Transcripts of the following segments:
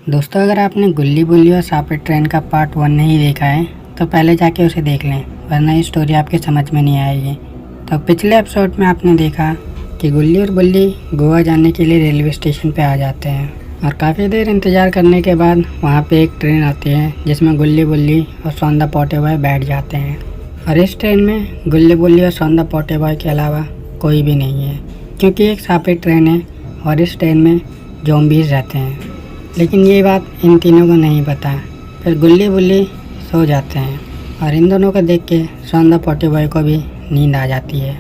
दोस्तों, अगर आपने गुल्ली बुल्ली और सापिट ट्रेन का पार्ट 1 नहीं देखा है तो पहले जाके उसे देख लें, वरना ये स्टोरी आपके समझ में नहीं आएगी। तो पिछले एपिसोड में आपने देखा कि गुल्ली और बुल्ली गोवा जाने के लिए रेलवे स्टेशन पे आ जाते हैं और काफ़ी देर इंतज़ार करने के बाद वहाँ पे एक ट्रेन आती है जिसमें गुल्ली बुल्ली और सौंदा पोटे बॉय बैठ जाते हैं। और इस ट्रेन में गुल्ली बुल्ली और सौंदा पोटे बॉय के अलावा कोई भी नहीं है, क्योंकि एक सापिट ट्रेन है और इस ट्रेन में ज़ॉम्बीज़ रहते हैं। लेकिन ये बात इन तीनों को नहीं पता। फिर गुल्ली बुल्ली सो जाते हैं और इन दोनों को देख के सौंदा पोटे बॉय को भी नींद आ जाती है।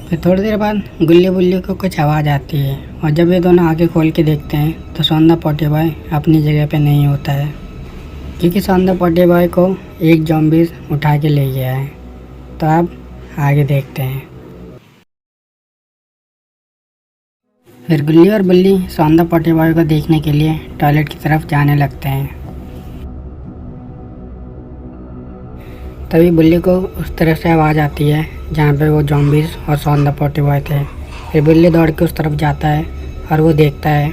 फिर थोड़ी देर बाद गुल्ली बुल्ली को कुछ आवाज़ आती है और जब ये दोनों आगे खोल के देखते हैं तो सौंदा पोटे बॉय अपनी जगह पे नहीं होता है, क्योंकि सौंदा पोटे बॉय को एक ज़ॉम्बीज़ उठा के ले गया है। तो अब आगे देखते हैं। फिर गुल्ली और बुल्ली सौंदा पोटे बॉय को देखने के लिए टॉयलेट की तरफ जाने लगते हैं। तभी बुल्ली को उस तरफ से आवाज़ आती है जहाँ पे वो ज़ॉम्बीज़ और सौंदा पोटे बॉय थे। फिर बुल्ली दौड़ के उस तरफ जाता है और वो देखता है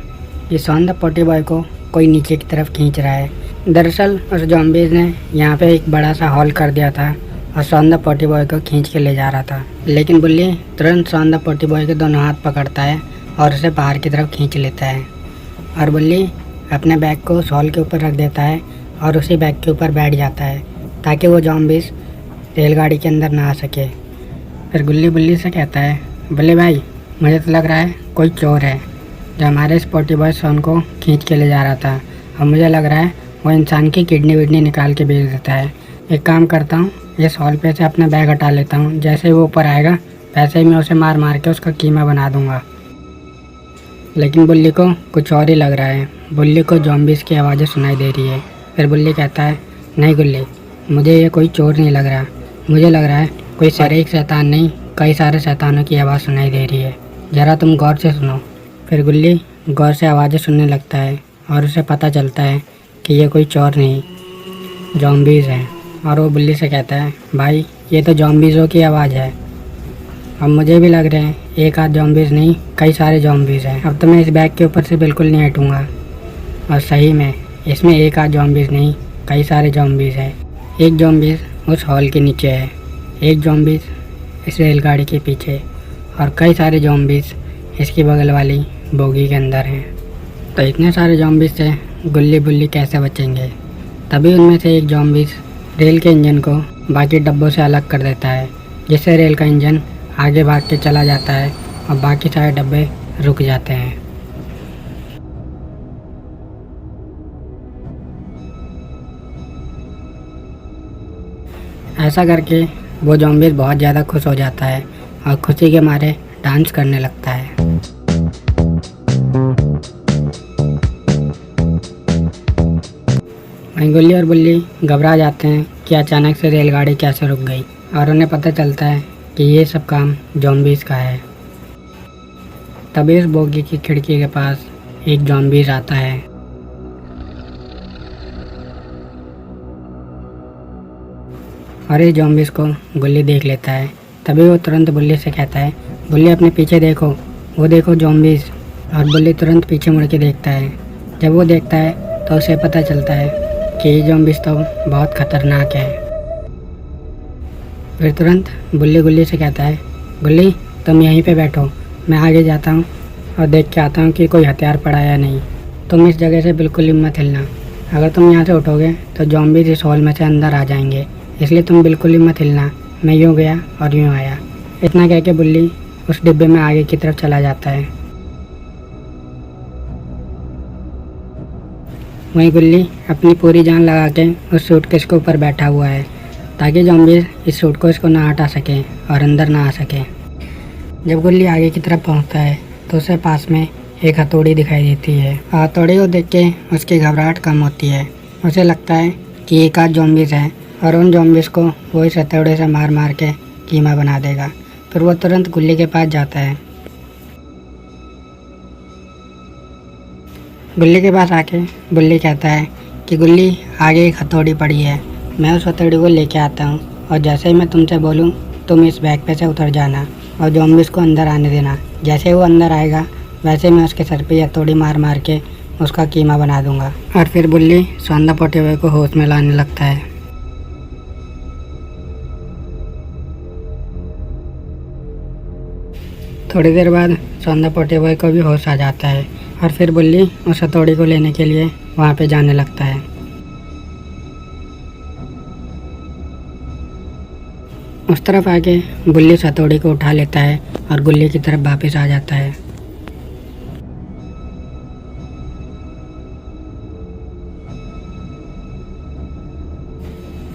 कि सौंदा पोटे बॉय को कोई नीचे की तरफ खींच रहा है। दरअसल उस ज़ॉम्बीज़ ने यहाँ पे एक बड़ा सा हॉल कर दिया था और सौंदा पोटे बॉय को खींच के ले जा रहा था। लेकिन बुल्ली तुरंत सौंदा पोटे बॉय के दोनों हाथ पकड़ता है और उसे बाहर की तरफ खींच लेता है। और बुल्ली अपने बैग को उस हॉल के ऊपर रख देता है और उसी बैग के ऊपर बैठ जाता है ताकि वो ज़ॉम्बीज़ रेलगाड़ी के अंदर ना आ सके। फिर गुल्ली बुल्ली से कहता है, बुल्ली भाई, मुझे तो लग रहा है कोई चोर है जो हमारे इस पोटी बॉय सोन को खींच के ले जा रहा था, और मुझे लग रहा है वो इंसान की किडनी विडनी निकाल के बेच देता है। एक काम करता हूँ, इस हॉल पे से अपना बैग हटा लेता हूँ, जैसे ही वो ऊपर आएगा वैसे ही मैं उसे मार मार के उसका कीमा बना दूँगा। लेकिन बुल्ली को कुछ और ही लग रहा है। बुल्ली को ज़ॉम्बीज़ की आवाज़ें सुनाई दे रही है। फिर बुल्ली कहता है, नहीं गुल्ली, मुझे ये कोई चोर नहीं लग रहा, मुझे लग रहा है कोई सारे एक शैतान नहीं, कई सारे शैतानों की आवाज़ सुनाई दे रही है, ज़रा तुम गौर से सुनो। फिर गुल्ली गौर से आवाज़ें सुनने लगता है और उसे पता चलता है कि ये कोई चोर नहीं, ज़ॉम्बीज़ हैं। और वो बुल्ली से कहता है, भाई ये तो ज़ॉम्बीज़ों की आवाज़ है। अब मुझे भी लग रहे हैं एक आध ज़ॉम्बीज़ नहीं, कई सारे ज़ॉम्बीज़ हैं। अब तो मैं इस बैग के ऊपर से बिल्कुल नहीं हटूँगा। और सही में इसमें एक आध ज़ॉम्बीज़ नहीं, कई सारे ज़ॉम्बीज़ हैं। एक ज़ॉम्बीज़ उस हॉल के नीचे है, एक ज़ॉम्बीज़ इस रेलगाड़ी के पीछे, और कई सारे ज़ॉम्बीज़ इसकी बगल वाली बोगी के अंदर हैं। तो इतने सारे ज़ॉम्बीज़ से गुल्ली बुल्ली कैसे बचेंगे? तभी उनमें से एक ज़ॉम्बीज़ रेल के इंजन को बाकी डब्बों से अलग कर देता है, जिससे रेल का इंजन आगे भाग के चला जाता है और बाकी सारे डब्बे रुक जाते हैं। ऐसा करके वो ज़ॉम्बीज़ बहुत ज़्यादा खुश हो जाता है और खुशी के मारे डांस करने लगता है। वहीं गुल्ली और बुल्ली घबरा जाते हैं कि अचानक से रेलगाड़ी कैसे रुक गई, और उन्हें पता चलता है कि ये सब काम ज़ॉम्बीज़ का है। तभी इस बोगी की खिड़की के पास एक ज़ॉम्बीज़ आता है। और इस ज़ॉम्बीज़ को गुल्ली देख लेता है। तभी वो तुरंत बुल्ली से कहता है, बुल्ली अपने पीछे देखो, वो देखो ज़ॉम्बीज़। और बुल्ली तुरंत पीछे मुड़ के देखता है। जब वो देखता है तो उसे पता चलता है कि ये ज़ॉम्बीज़ तो बहुत ख़तरनाक है। फिर तुरंत बुल्ली गुल्ली से कहता है, गुल्ली तुम यहीं पे बैठो, मैं आगे जाता हूँ और देख के आता हूँ कि कोई हथियार पड़ा या नहीं। तुम इस जगह से बिल्कुल ही मत हिलना, अगर तुम यहाँ से उठोगे तो ज़ॉम्बीज़ इस हॉल में से अंदर आ जाएंगे, इसलिए तुम बिल्कुल ही मत हिलना। मैं यूँ गया और यूँ आया। इतना कह के बुल्ली उस डिब्बे में आगे की तरफ चला जाता है। वहीं गुल्ली अपनी पूरी जान लगा के उस सूटकेस के ऊपर बैठा हुआ है ताकि ज़ॉम्बीज़ इस सूटकेस को ना हटा सकें और अंदर ना आ सकें। जब गुल्ली आगे की तरफ पहुंचता है तो उसे पास में एक हथौड़ी दिखाई देती है। हथौड़ी को देख के उसकी घबराहट कम होती है। उसे लगता है कि एक आध ज़ॉम्बीज़ है और उन ज़ॉम्बीज़ को वो इस हथौड़े से मार मार के कीमा बना देगा। फिर वो तुरंत गुल्ली के पास जाता है। गुल्ली के पास आके बुल्ली कहता है कि गुल्ली, आगे एक हथौड़ी पड़ी है, मैं उस हथौड़ी को लेके आता हूँ, और जैसे ही मैं तुमसे बोलूँ तुम इस बैग पे से उतर जाना और ज़ॉम्बीज़ को अंदर आने देना। जैसे वो अंदर आएगा वैसे मैं उसके सर पे हथौड़ी मार मार के उसका कीमा बना दूंगा। और फिर बुल्ली सौंदा पोटे हुए को होश में लाने लगता है। थोड़ी देर बाद सौंदा पोटे हुए को भी होश आ जाता है और फिर बुल्ली उस हथौड़ी को लेने के लिए वहाँ पे जाने लगता है। उस तरफ आके बुल्ली उस हथौड़ी को उठा लेता है और गुल्ली की तरफ वापस आ जाता है।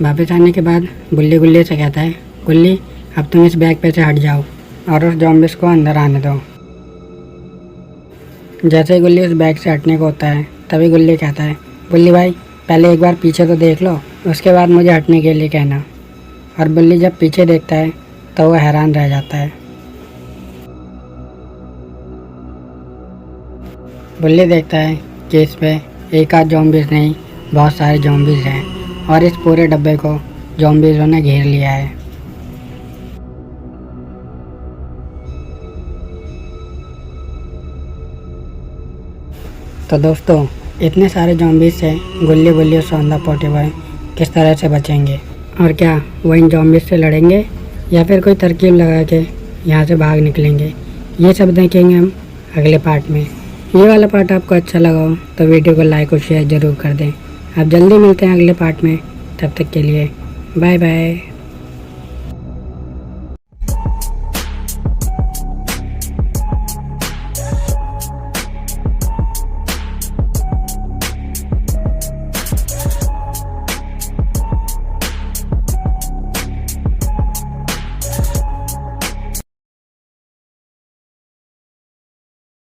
वापस आने के बाद बुल्ली गुल्ली से कहता है, गुल्ली अब तुम इस बैग पे से हट जाओ और उस ज़ॉम्बीज़ को अंदर आने दो। जैसे ही गुल्ली उस बैग से हटने को होता है तभी गुल्ली कहता है, बुल्ली भाई पहले एक बार पीछे तो देख लो, उसके बाद मुझे हटने के लिए कहना। और बुल्ली जब पीछे देखता है तो वो हैरान रह जाता है। बुल्ली देखता है कि इस पे एक आध ज़ॉम्बीज़ नहीं, बहुत सारे ज़ॉम्बीज़ हैं और इस पूरे डब्बे को ज़ॉम्बीज़ों ने घेर लिया है। तो दोस्तों, इतने सारे ज़ॉम्बीज़ से गुल्ली बुल्ली और सौंदा पोटे हुए किस तरह से बचेंगे और क्या वो इन ज़ॉम्बीज़ से लड़ेंगे या फिर कोई तरकीब लगा के यहाँ से भाग निकलेंगे, ये सब देखेंगे हम अगले पार्ट में। ये वाला पार्ट आपको अच्छा लगा हो तो वीडियो को लाइक और शेयर ज़रूर कर दें। आप जल्दी मिलते हैं अगले पार्ट में, तब तक के लिए बाय बाय।